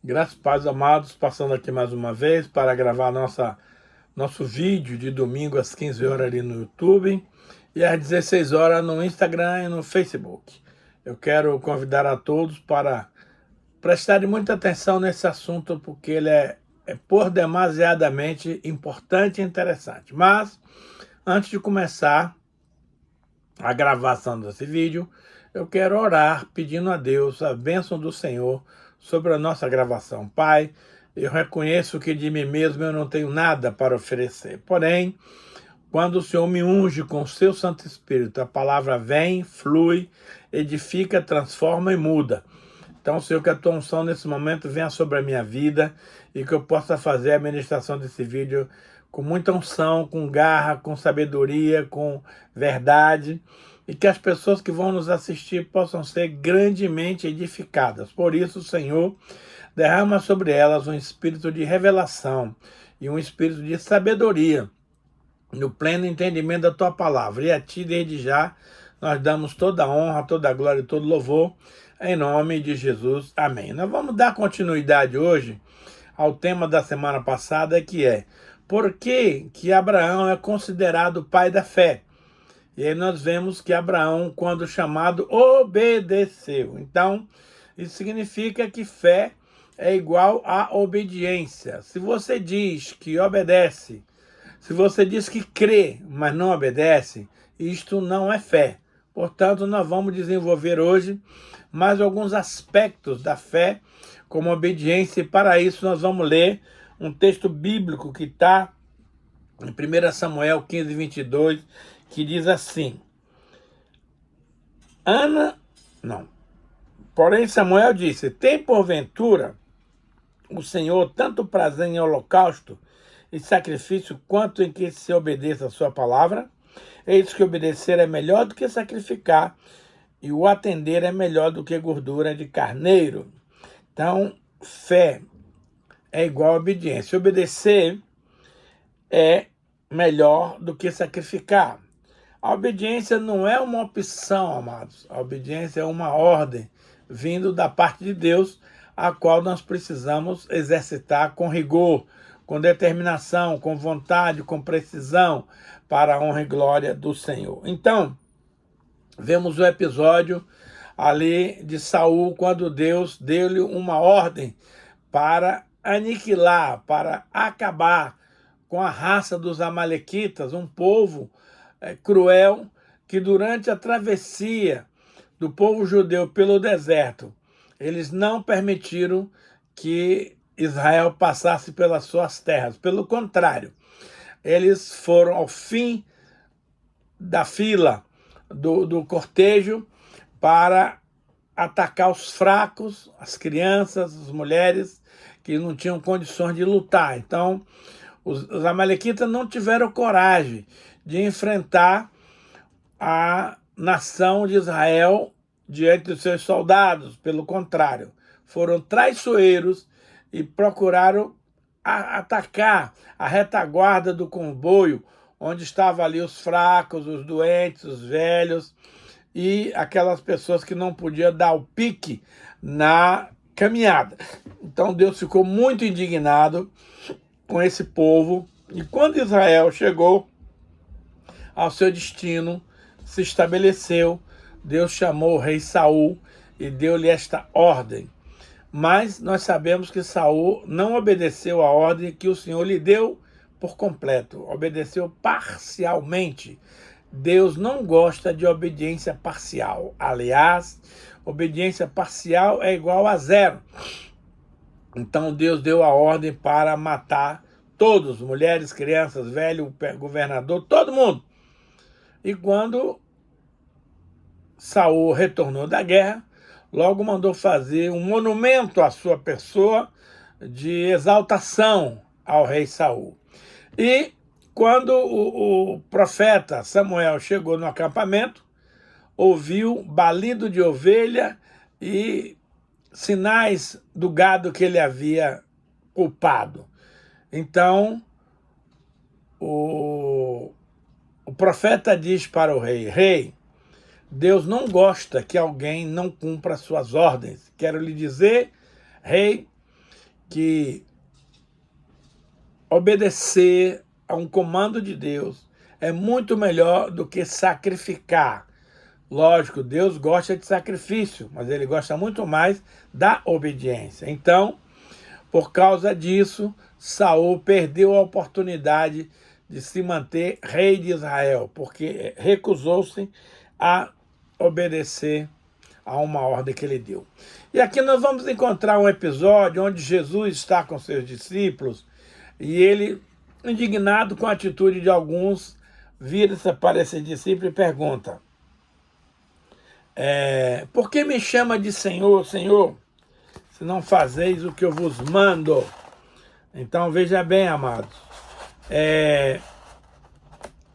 Graças e paz, amados, passando aqui mais uma vez para gravar nosso vídeo de domingo às 15 horas ali no YouTube e às 16 horas no Instagram e no Facebook. Eu quero convidar a todos para prestarem muita atenção nesse assunto porque ele é por demasiadamente importante e interessante. Mas, antes de começar a gravação desse vídeo, eu quero orar pedindo a Deus a bênção do Senhor sobre a nossa gravação. Pai, eu reconheço que de mim mesmo eu não tenho nada para oferecer. Porém, quando o Senhor me unge com o seu Santo Espírito, a palavra vem, flui, edifica, transforma e muda. Então, Senhor, que a tua unção nesse momento venha sobre a minha vida e que eu possa fazer a ministração desse vídeo com muita unção, com garra, com sabedoria, com verdade, e que as pessoas que vão nos assistir possam ser grandemente edificadas. Por isso, Senhor, derrama sobre elas um espírito de revelação e um espírito de sabedoria, no pleno entendimento da tua palavra. E a ti, desde já, nós damos toda a honra, toda a glória e todo louvor, em nome de Jesus. Amém. Nós vamos dar continuidade hoje ao tema da semana passada, que é: por que Abraão é considerado o pai da fé? E aí nós vemos que Abraão, quando chamado, obedeceu. Então, isso significa que fé é igual a obediência. Se você diz que obedece, se você diz que crê, mas não obedece, isto não é fé. Portanto, nós vamos desenvolver hoje mais alguns aspectos da fé, como obediência, e para isso nós vamos ler um texto bíblico que está em 1 Samuel 15, 22, que diz assim: Porém Samuel disse: tem porventura o Senhor tanto prazer em holocausto e sacrifício quanto em que se obedeça a sua palavra? Eis que obedecer é melhor do que sacrificar, e o atender é melhor do que gordura de carneiro. Então, fé é igual a obediência. Obedecer é melhor do que sacrificar. A obediência não é uma opção, amados. A obediência é uma ordem vindo da parte de Deus, a qual nós precisamos exercitar com rigor, com determinação, com vontade, com precisão, para a honra e glória do Senhor. Então, vemos o episódio ali de Saul, quando Deus deu-lhe uma ordem para aniquilar, para acabar com a raça dos amalequitas, um povo cruel, que durante a travessia do povo judeu pelo deserto, eles não permitiram que Israel passasse pelas suas terras. Pelo contrário, eles foram ao fim da fila do cortejo para atacar os fracos, as crianças, as mulheres que não tinham condições de lutar. Então, os amalequitas não tiveram coragem de enfrentar a nação de Israel diante dos seus soldados. Pelo contrário, foram traiçoeiros e procuraram atacar a retaguarda do comboio, onde estavam ali os fracos, os doentes, os velhos e aquelas pessoas que não podiam dar o pique na caminhada. Então Deus ficou muito indignado com esse povo, e quando Israel chegou ao seu destino, se estabeleceu, Deus chamou o rei Saul e deu-lhe esta ordem. Mas nós sabemos que Saul não obedeceu a ordem que o Senhor lhe deu por completo, obedeceu parcialmente. Deus não gosta de obediência parcial. Aliás, obediência parcial é igual a zero. Então Deus deu a ordem para matar todos, mulheres, crianças, velho, governador, todo mundo. E quando Saul retornou da guerra, logo mandou fazer um monumento à sua pessoa de exaltação ao rei Saul. E quando o profeta Samuel chegou no acampamento, ouviu balido de ovelha e sinais do gado que ele havia culpado. Então, o profeta diz para o rei: rei, Deus não gosta que alguém não cumpra suas ordens. Quero lhe dizer, rei, que obedecer a um comando de Deus é muito melhor do que sacrificar. Lógico, Deus gosta de sacrifício, mas ele gosta muito mais da obediência. Então, por causa disso, Saul perdeu a oportunidade de se manter rei de Israel, porque recusou-se a obedecer a uma ordem que ele deu. E aqui nós vamos encontrar um episódio onde Jesus está com seus discípulos e ele, indignado com a atitude de alguns, vira-se para esse discípulo e pergunta: por que me chama de Senhor, Senhor, se não fazeis o que eu vos mando? Então veja bem, amados,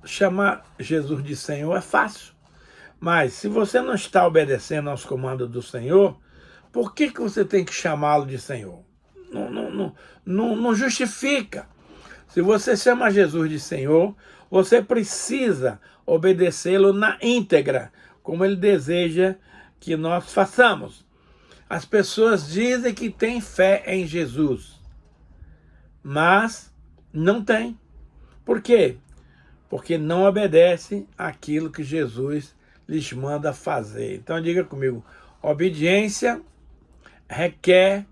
chamar Jesus de Senhor é fácil, mas se você não está obedecendo aos comandos do Senhor, por que você tem que chamá-lo de Senhor? Não justifica. Se você chama Jesus de Senhor, você precisa obedecê-lo na íntegra, como ele deseja que nós façamos. As pessoas dizem que têm fé em Jesus, mas não têm. Por quê? Porque não obedecem àquilo que Jesus lhes manda fazer. Então diga comigo, obediência requer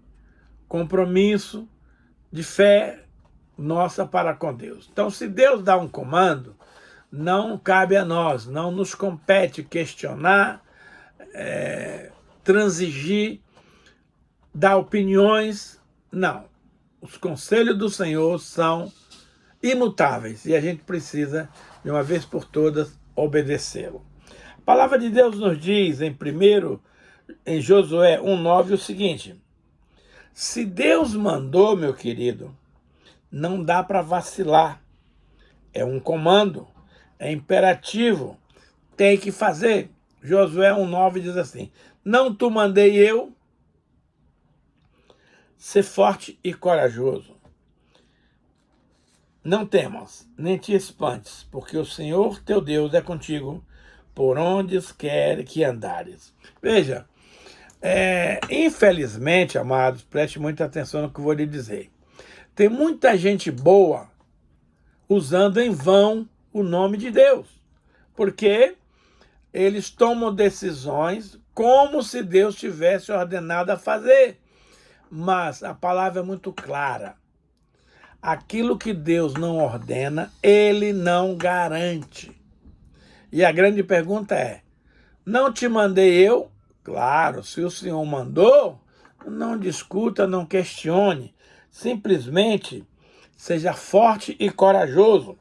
compromisso de fé nossa para com Deus. Então, se Deus dá um comando, não cabe a nós, não nos compete questionar, transigir, dar opiniões, não. Os conselhos do Senhor são imutáveis e a gente precisa, de uma vez por todas, obedecê-lo. A palavra de Deus nos diz em Josué 1:9 o seguinte: se Deus mandou, meu querido, não dá para vacilar. É um comando, é imperativo, tem que fazer. Josué 1:9 diz assim: não te mandei eu, ser forte e corajoso. Não temas, nem te espantes, porque o Senhor teu Deus é contigo, por onde quer que andares. Veja, infelizmente, amados, preste muita atenção no que eu vou lhe dizer. Tem muita gente boa usando em vão o nome de Deus, porque eles tomam decisões como se Deus tivesse ordenado a fazer. Mas a palavra é muito clara. Aquilo que Deus não ordena, ele não garante. E a grande pergunta é: não te mandei eu? Claro, se o Senhor mandou, não discuta, não questione. Simplesmente seja forte e corajoso.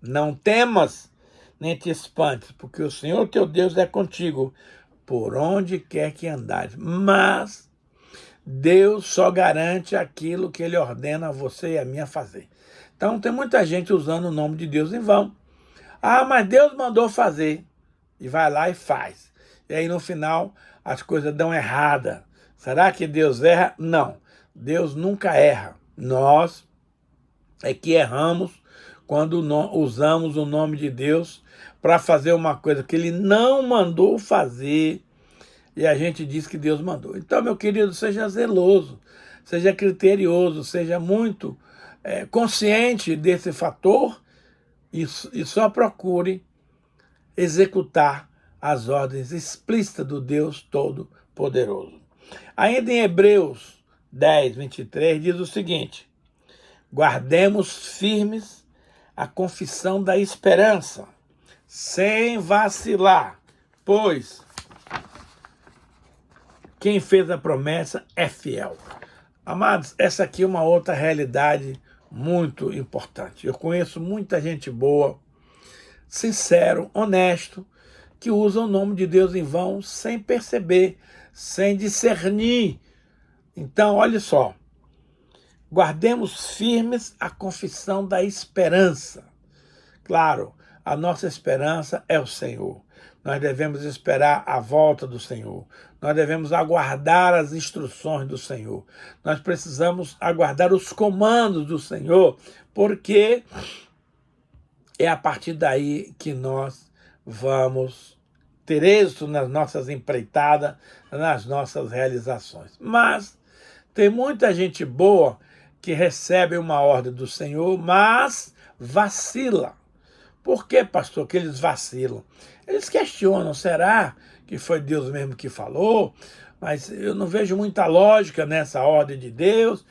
Não temas, nem te espantes, porque o Senhor teu Deus é contigo, por onde quer que andares. Mas Deus só garante aquilo que ele ordena a você e a mim a fazer. Então tem muita gente usando o nome de Deus em vão. Ah, mas Deus mandou fazer. E vai lá e faz. E aí no final as coisas dão errada. Será que Deus erra? Não. Deus nunca erra. Nós é que erramos quando usamos o nome de Deus para fazer uma coisa que ele não mandou fazer e a gente diz que Deus mandou. Então, meu querido, seja zeloso, seja criterioso, seja muito consciente desse fator e só procure executar as ordens explícitas do Deus Todo-Poderoso. Ainda em Hebreus 10:23 diz o seguinte: guardemos firmes a confissão da esperança, sem vacilar, pois quem fez a promessa é fiel. Amados, essa aqui é uma outra realidade muito importante. Eu conheço muita gente boa, sincero, honesto, que usa o nome de Deus em vão sem perceber, sem discernir. Então, olha só. Guardemos firmes a confissão da esperança. Claro, a nossa esperança é o Senhor. Nós devemos esperar a volta do Senhor. Nós devemos aguardar as instruções do Senhor. Nós precisamos aguardar os comandos do Senhor, porque é a partir daí que nós vamos ter êxito nas nossas empreitadas, nas nossas realizações. Mas Tem muita gente boa que recebe uma ordem do Senhor, mas vacila. Por que, pastor, que eles vacilam? Eles questionam, será que foi Deus mesmo que falou? Mas eu não vejo muita lógica nessa ordem de Deus.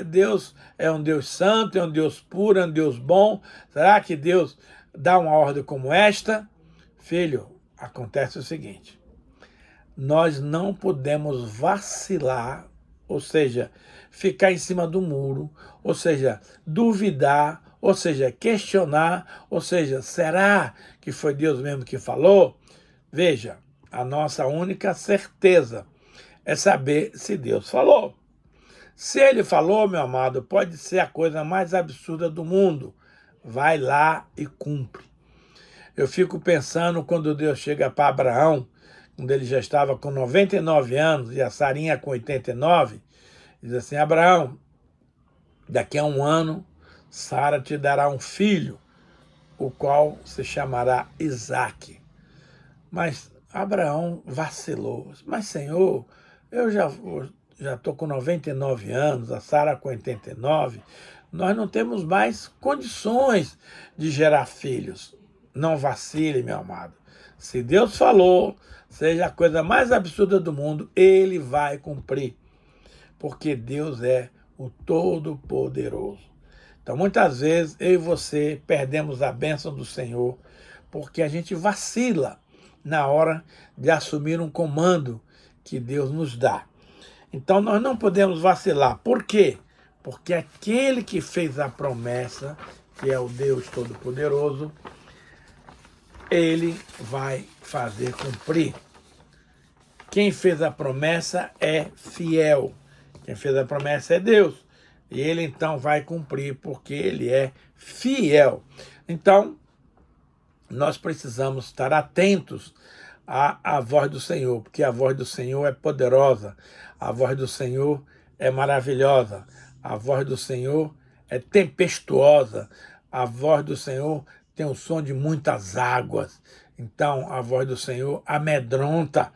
Deus é um Deus santo, é um Deus puro, é um Deus bom. Será que Deus dá uma ordem como esta? Filho, acontece o seguinte: nós não podemos vacilar, ou seja, ficar em cima do muro, ou seja, duvidar, ou seja, questionar, ou seja, será que foi Deus mesmo que falou? Veja, a nossa única certeza é saber se Deus falou. Se ele falou, meu amado, pode ser a coisa mais absurda do mundo. Vai lá e cumpre. Eu fico pensando quando Deus chega para Abraão, quando ele já estava com 99 anos e a Sarinha com 89, diz assim: Abraão, daqui a 1 ano, Sara te dará um filho, o qual se chamará Isaque. Mas Abraão vacilou. Mas, Senhor, eu já estou com 99 anos, a Sara com 89, nós não temos mais condições de gerar filhos. Não vacile, meu amado. Se Deus falou, seja a coisa mais absurda do mundo, ele vai cumprir. Porque Deus é o Todo-Poderoso. Então, muitas vezes, eu e você perdemos a bênção do Senhor porque a gente vacila na hora de assumir um comando que Deus nos dá. Então, nós não podemos vacilar. Por quê? Porque aquele que fez a promessa, que é o Deus Todo-Poderoso, ele vai fazer cumprir. Quem fez a promessa é fiel. Quem fez a promessa é Deus. E ele então vai cumprir porque ele é fiel. Então, nós precisamos estar atentos à voz do Senhor, porque a voz do Senhor é poderosa, a voz do Senhor é maravilhosa, a voz do Senhor é tempestuosa, a voz do Senhor tem o som de muitas águas. Então, a voz do Senhor amedronta,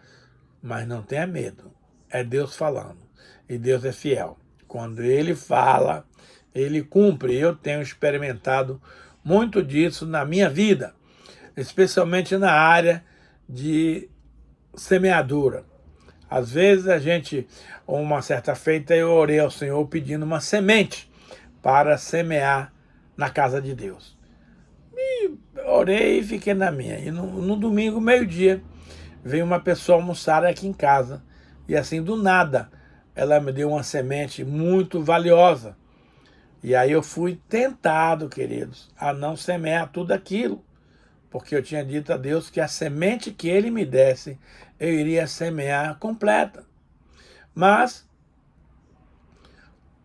mas não tenha medo. É Deus falando. E Deus é fiel. Quando Ele fala, Ele cumpre. Eu tenho experimentado muito disso na minha vida, especialmente na área de semeadura. Às vezes uma certa feita, eu orei ao Senhor pedindo uma semente para semear na casa de Deus. Orei e fiquei na minha. E no domingo, meio-dia, veio uma pessoa almoçar aqui em casa. E assim, do nada, ela me deu uma semente muito valiosa. E aí eu fui tentado, queridos, a não semear tudo aquilo. Porque eu tinha dito a Deus que a semente que Ele me desse, eu iria semear completa. Mas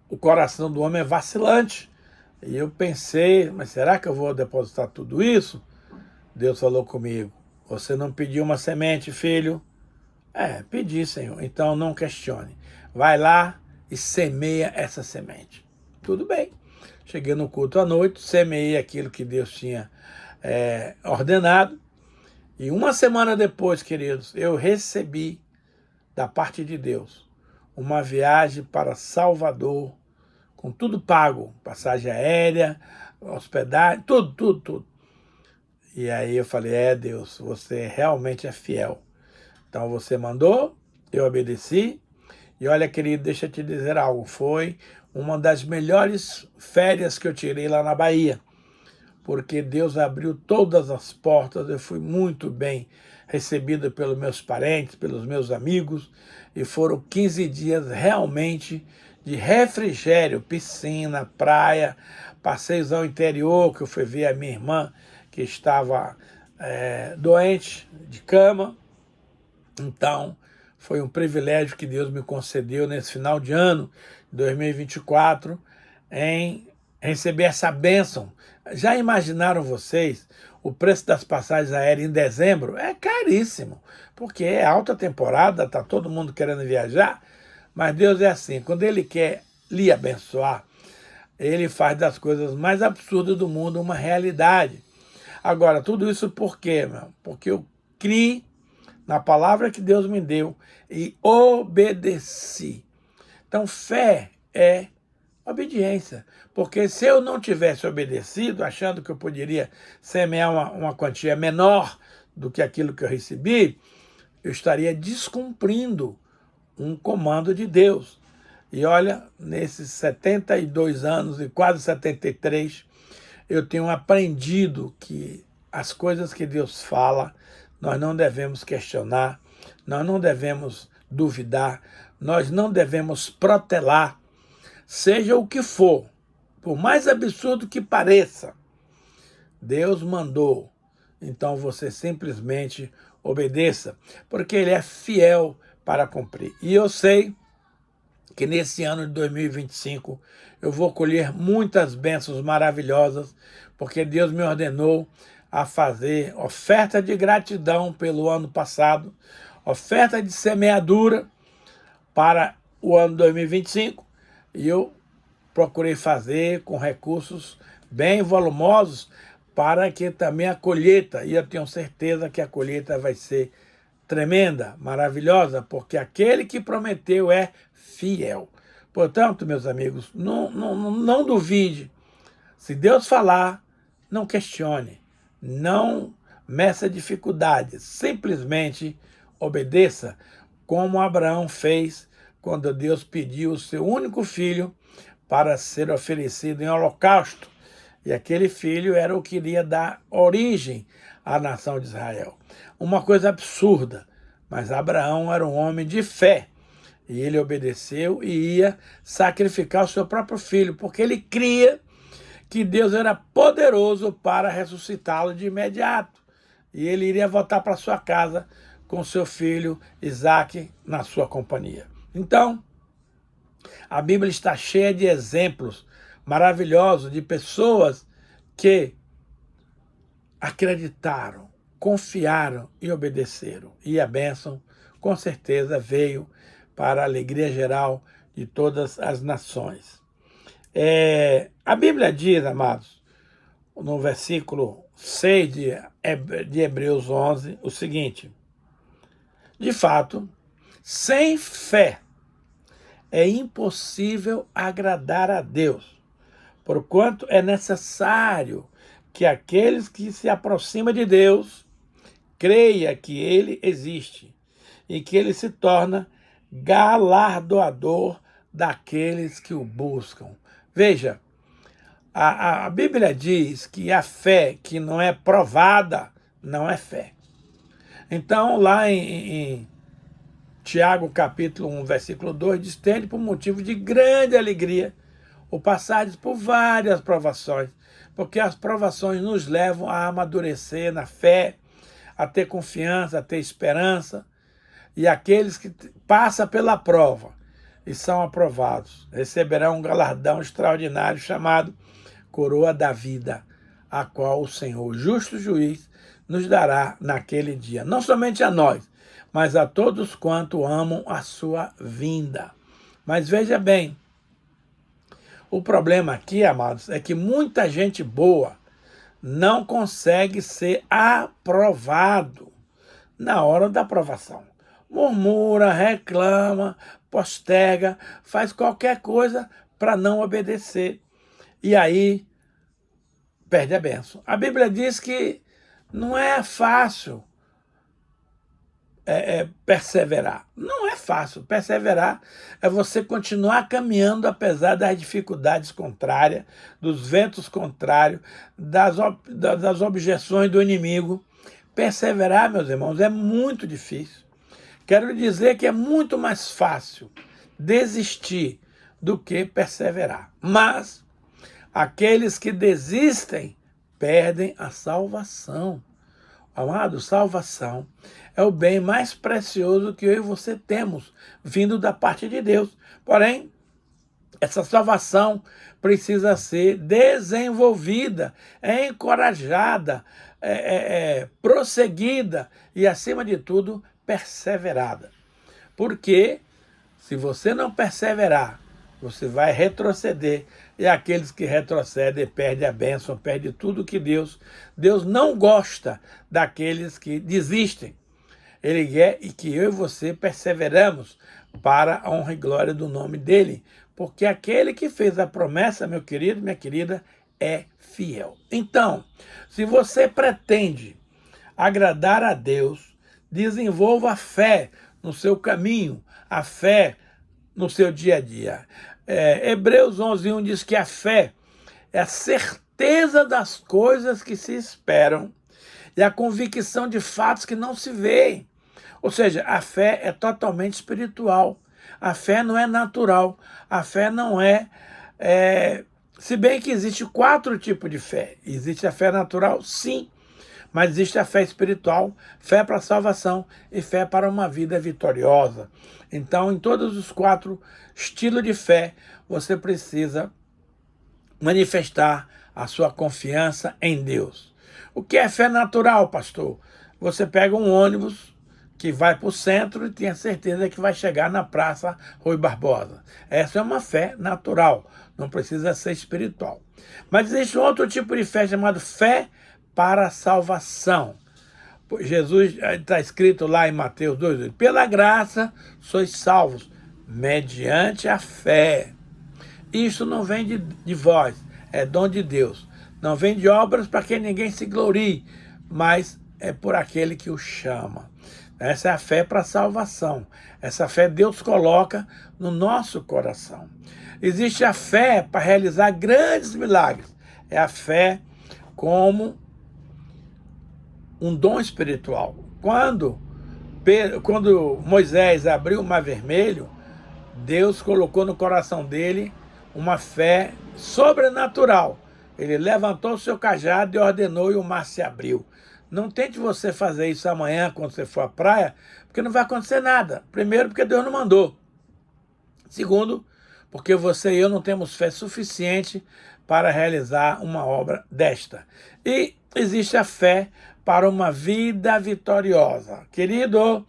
o coração do homem é vacilante. E eu pensei, mas será que eu vou depositar tudo isso? Deus falou comigo: você não pediu uma semente, filho? Pedi, Senhor. Então não questione. Vai lá e semeia essa semente. Tudo bem. Cheguei no culto à noite, semeei aquilo que Deus tinha ordenado. E 1 semana depois, queridos, eu recebi da parte de Deus uma viagem para Salvador, com tudo pago, passagem aérea, hospedagem, tudo. E aí eu falei: Deus, você realmente é fiel. Então você mandou, eu obedeci. E olha, querido, deixa eu te dizer algo. Foi uma das melhores férias que eu tirei lá na Bahia, porque Deus abriu todas as portas. Eu fui muito bem recebido pelos meus parentes, pelos meus amigos, e foram 15 dias realmente de refrigério, piscina, praia, passeios ao interior, que eu fui ver a minha irmã, que estava doente, de cama. Então, foi um privilégio que Deus me concedeu nesse final de ano, 2024, em receber essa bênção. Já imaginaram vocês o preço das passagens aéreas em dezembro? É caríssimo, porque é alta temporada, está todo mundo querendo viajar, mas Deus é assim, quando Ele quer lhe abençoar, Ele faz das coisas mais absurdas do mundo uma realidade. Agora, tudo isso por quê, meu? Porque eu criei na palavra que Deus me deu e obedeci. Então, fé é obediência. Porque se eu não tivesse obedecido, achando que eu poderia semear uma quantia menor do que aquilo que eu recebi, eu estaria descumprindo um comando de Deus. E olha, nesses 72 anos e quase 73, eu tenho aprendido que as coisas que Deus fala, nós não devemos questionar, nós não devemos duvidar, nós não devemos protelar, seja o que for, por mais absurdo que pareça, Deus mandou, então você simplesmente obedeça, porque Ele é fiel para cumprir. E eu sei que nesse ano de 2025 eu vou colher muitas bênçãos maravilhosas, porque Deus me ordenou a fazer oferta de gratidão pelo ano passado, oferta de semeadura para o ano 2025, e eu procurei fazer com recursos bem volumosos para que também a colheita, e eu tenho certeza que a colheita vai ser tremenda, maravilhosa, porque aquele que prometeu é fiel. Portanto, meus amigos, não duvide. Se Deus falar, não questione, não meça dificuldades, simplesmente obedeça, como Abraão fez quando Deus pediu o seu único filho para ser oferecido em holocausto. E aquele filho era o que iria dar origem à nação de Israel. Uma coisa absurda, mas Abraão era um homem de fé. E ele obedeceu e ia sacrificar o seu próprio filho, porque ele cria que Deus era poderoso para ressuscitá-lo de imediato. E ele iria voltar para sua casa com seu filho Isaque na sua companhia. Então, a Bíblia está cheia de exemplos maravilhosos de pessoas que acreditaram, confiaram e obedeceram. E a bênção, com certeza, veio para a alegria geral de todas as nações. A Bíblia diz, amados, no versículo 6 de Hebreus 11, o seguinte: de fato, sem fé é impossível agradar a Deus, porquanto é necessário que aqueles que se aproximam de Deus creia que Ele existe e que Ele se torna galardoador daqueles que o buscam. Veja, a Bíblia diz que a fé que não é provada não é fé. Então, lá em Tiago, capítulo 1, versículo 2, diz: tende por motivo de grande alegria o passardes por várias provações, porque as provações nos levam a amadurecer na fé, a ter confiança, a ter esperança. E aqueles que passam pela prova e são aprovados receberão um galardão extraordinário chamado coroa da vida, a qual o Senhor, justo juiz, nos dará naquele dia. Não somente a nós, mas a todos quanto amam a sua vinda. Mas veja bem, o problema aqui, amados, é que muita gente boa não consegue ser aprovado na hora da aprovação. Murmura, reclama, posterga, faz qualquer coisa para não obedecer. E aí, perde a bênção. A Bíblia diz que não é fácil perseverar. Não é fácil. Perseverar é você continuar caminhando apesar das dificuldades contrárias, dos ventos contrários, das objeções do inimigo. Perseverar, meus irmãos, é muito difícil. Quero dizer que é muito mais fácil desistir do que perseverar. Mas aqueles que desistem perdem a salvação. Amado, salvação é o bem mais precioso que eu e você temos, vindo da parte de Deus. Porém, essa salvação precisa ser desenvolvida, encorajada, prosseguida e, acima de tudo, perseverada. Porque se você não perseverar, você vai retroceder, e aqueles que retrocedem perdem a bênção, perdem tudo que Deus não gosta daqueles que desistem. Ele quer que eu e você perseveramos, para a honra e glória do nome dele. Porque aquele que fez a promessa, meu querido, minha querida, é fiel. Então, se você pretende agradar a Deus, desenvolva a fé no seu caminho, a fé no seu dia a dia. Hebreus 11:1 diz que a fé é a certeza das coisas que se esperam e a convicção de fatos que não se veem. Ou seja, a fé é totalmente espiritual. A fé não é natural. A fé não se bem que existe 4 tipos de fé. Existe a fé natural, sim, mas existe a fé espiritual, fé para a salvação e fé para uma vida vitoriosa. Então, em todos os 4 estilos de fé, você precisa manifestar a sua confiança em Deus. O que é fé natural, pastor? Você pega um ônibus que vai para o centro e tem a certeza que vai chegar na Praça Rui Barbosa. Essa é uma fé natural, não precisa ser espiritual. Mas existe outro tipo de fé chamado fé para a salvação. Jesus, está escrito lá em Mateus 2:8, pela graça sois salvos, mediante a fé. Isso não vem de vós, é dom de Deus. Não vem de obras para que ninguém se glorie, mas é por aquele que o chama. Essa é a fé para a salvação. Essa fé Deus coloca no nosso coração. Existe a fé para realizar grandes milagres. É a fé como um dom espiritual. Quando Moisés abriu o Mar Vermelho, Deus colocou no coração dele uma fé sobrenatural. Ele levantou o seu cajado e ordenou e o mar se abriu. Não tente você fazer isso amanhã quando você for à praia, porque não vai acontecer nada. Primeiro, porque Deus não mandou. Segundo, porque você e eu não temos fé suficiente para realizar uma obra desta. E existe a fé para uma vida vitoriosa. Querido,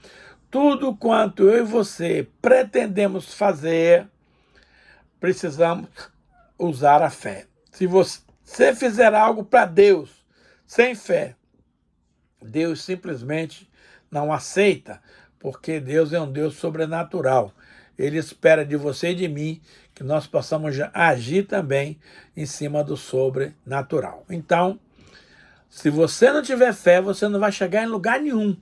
tudo quanto eu e você pretendemos fazer, precisamos usar a fé. Se você fizer algo para Deus sem fé, Deus simplesmente não aceita, porque Deus é um Deus sobrenatural. Ele espera de você e de mim que nós possamos agir também em cima do sobrenatural. Então, se você não tiver fé, você não vai chegar em lugar nenhum.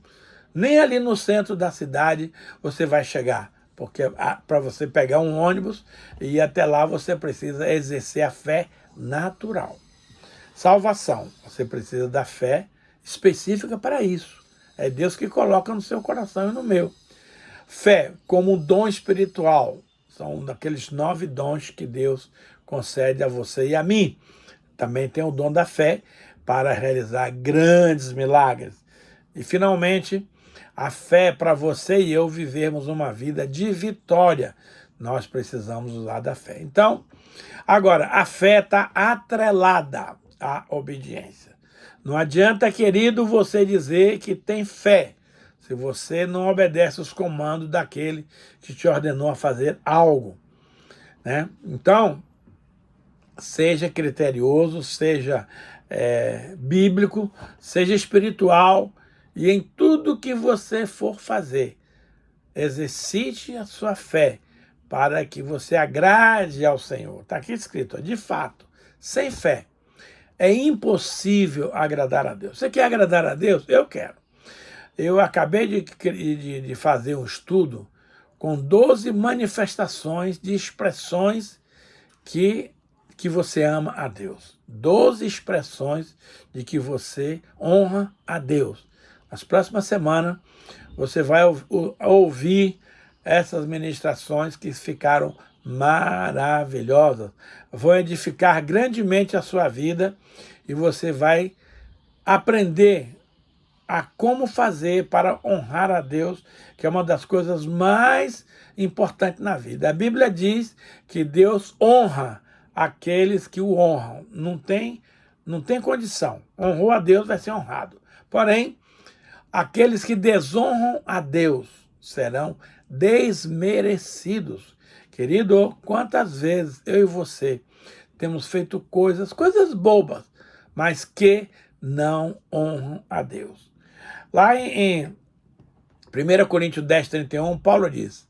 Nem ali no centro da cidade você vai chegar. Porque para você pegar um ônibus e ir até lá, você precisa exercer a fé natural. Salvação, você precisa da fé específica para isso. É Deus que coloca no seu coração e no meu. Fé como um dom espiritual. São daqueles 9 dons que Deus concede a você e a mim. Também tem o dom da fé para realizar grandes milagres. E, finalmente, a fé para você e eu vivermos uma vida de vitória. Nós precisamos usar da fé. Então, agora, a fé está atrelada à obediência. Não adianta, querido, você dizer que tem fé se você não obedece os comandos daquele que te ordenou a fazer algo, né? Então, seja criterioso, seja bíblico, seja espiritual, e em tudo que você for fazer, exercite a sua fé para que você agrade ao Senhor. Está aqui escrito, de fato, sem fé é impossível agradar a Deus. Você quer agradar a Deus? Eu quero. Eu acabei de fazer um estudo com 12 manifestações de expressões que você ama a Deus. 12 expressões de que você honra a Deus. Nas próximas semanas, você vai ouvir essas ministrações que ficaram maravilhosas. Vão edificar grandemente a sua vida e você vai aprender a como fazer para honrar a Deus, que é uma das coisas mais importantes na vida. A Bíblia diz que Deus honra aqueles que o honram. Não tem condição. Honrou a Deus, vai ser honrado. Porém, aqueles que desonram a Deus serão desmerecidos. Querido, quantas vezes eu e você temos feito coisas bobas, mas que não honram a Deus. Lá em 1 Coríntios 10:31, Paulo diz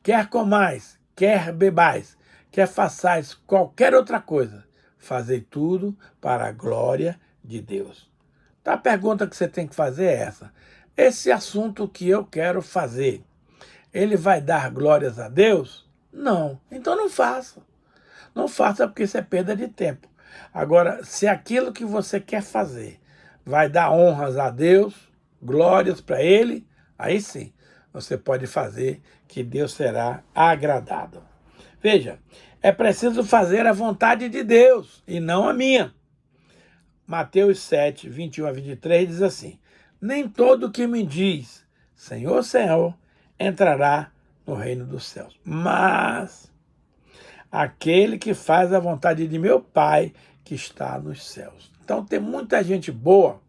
quer comais, quer bebais, quer façais qualquer outra coisa, fazei tudo para a glória de Deus. Então a pergunta que você tem que fazer é essa. Esse assunto que eu quero fazer, ele vai dar glórias a Deus? Não. Então não faça. Não faça porque isso é perda de tempo. Agora, se aquilo que você quer fazer vai dar honras a Deus, glórias para Ele, aí sim, você pode fazer que Deus será agradado. Veja, é preciso fazer a vontade de Deus e não a minha. Mateus 7, 21 a 23 diz assim: nem todo que me diz, Senhor, Senhor, entrará no reino dos céus, mas aquele que faz a vontade de meu Pai que está nos céus. Então tem muita gente boa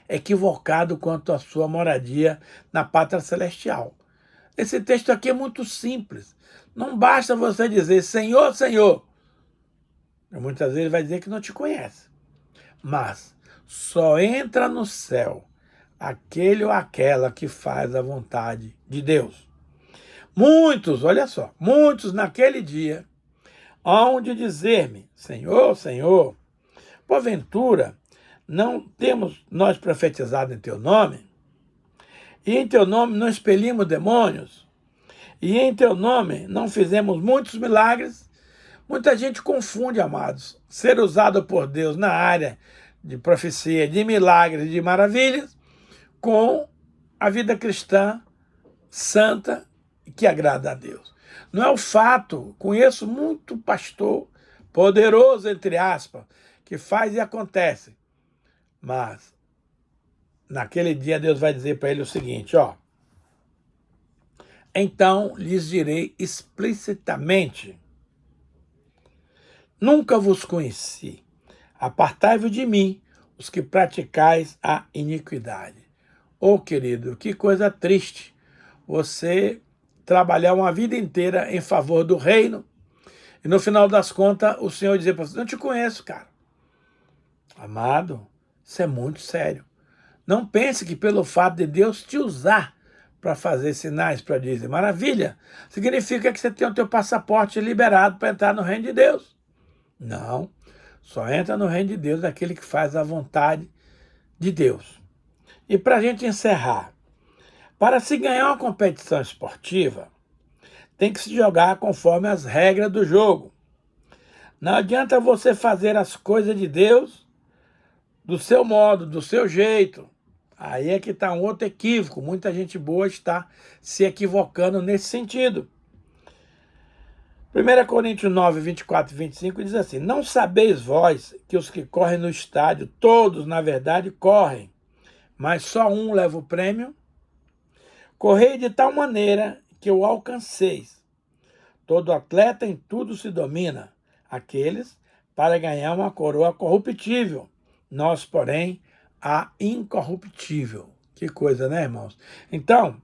equivocado quanto à sua moradia na pátria celestial. Esse texto aqui é muito simples. Não basta você dizer Senhor, Senhor. Muitas vezes ele vai dizer que não te conhece. Mas só entra no céu aquele ou aquela que faz a vontade de Deus. Muitos, olha só, muitos naquele dia hão de dizer-me, Senhor, Senhor, porventura não temos nós profetizado em teu nome? E em teu nome não expelimos demônios? E em teu nome não fizemos muitos milagres? Muita gente confunde, amados, ser usado por Deus na área de profecia, de milagres, de maravilhas, com a vida cristã santa que agrada a Deus. Não é o fato, conheço muito pastor, poderoso, entre aspas, que faz e acontece. Mas, naquele dia, Deus vai dizer para ele o seguinte, ó. Então lhes direi explicitamente, nunca vos conheci. Apartai-vos de mim, os que praticais a iniquidade. Ô, querido, que coisa triste você trabalhar uma vida inteira em favor do reino e no final das contas o Senhor dizer para você, não te conheço, cara. Amado, isso é muito sério. Não pense que pelo fato de Deus te usar para fazer sinais, para dizer maravilha, significa que você tem o teu passaporte liberado para entrar no reino de Deus. Não, só entra no reino de Deus aquele que faz a vontade de Deus. E para a gente encerrar, para se ganhar uma competição esportiva, tem que se jogar conforme as regras do jogo. Não adianta você fazer as coisas de Deus do seu modo, do seu jeito. Aí é que está um outro equívoco. Muita gente boa está se equivocando nesse sentido. 1 Coríntios 9, 24 e 25 diz assim, não sabeis vós que os que correm no estádio, todos, na verdade, correm, mas só um leva o prêmio? Correi de tal maneira que o alcanceis. Todo atleta em tudo se domina, aqueles para ganhar uma coroa corruptível, nós, porém, a incorruptível. Que coisa, né, irmãos? Então,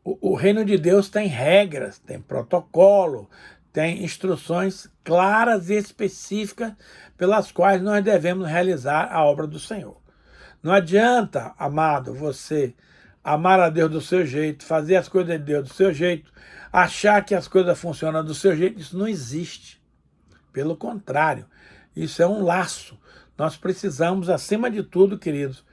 o reino de Deus tem regras, tem protocolo, tem instruções claras e específicas pelas quais nós devemos realizar a obra do Senhor. Não adianta, amado, você amar a Deus do seu jeito, fazer as coisas de Deus do seu jeito, achar que as coisas funcionam do seu jeito. Isso não existe. Pelo contrário, isso é um laço. Nós precisamos, acima de tudo, queridos,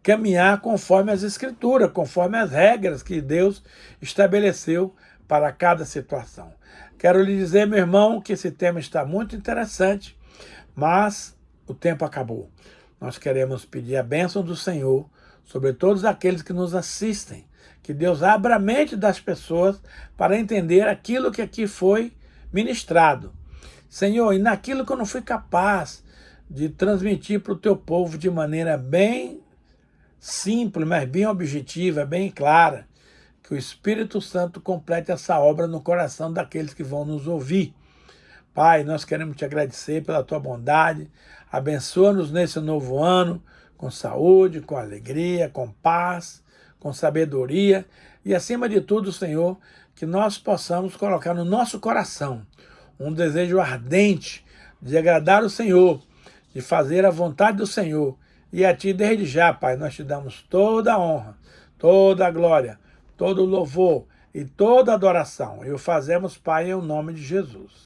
caminhar conforme as Escrituras, conforme as regras que Deus estabeleceu para cada situação. Quero lhe dizer, meu irmão, que esse tema está muito interessante, mas o tempo acabou. Nós queremos pedir a bênção do Senhor sobre todos aqueles que nos assistem. Que Deus abra a mente das pessoas para entender aquilo que aqui foi ministrado. Senhor, e naquilo que eu não fui capaz de transmitir para o teu povo de maneira bem simples, mas bem objetiva, bem clara, que o Espírito Santo complete essa obra no coração daqueles que vão nos ouvir. Pai, nós queremos te agradecer pela tua bondade, abençoa-nos nesse novo ano, com saúde, com alegria, com paz, com sabedoria e, acima de tudo, Senhor, que nós possamos colocar no nosso coração um desejo ardente de agradar o Senhor, de fazer a vontade do Senhor. E a Ti, desde já, Pai, nós te damos toda a honra, toda a glória, todo o louvor, e toda adoração. E o fazemos, Pai, em nome de Jesus.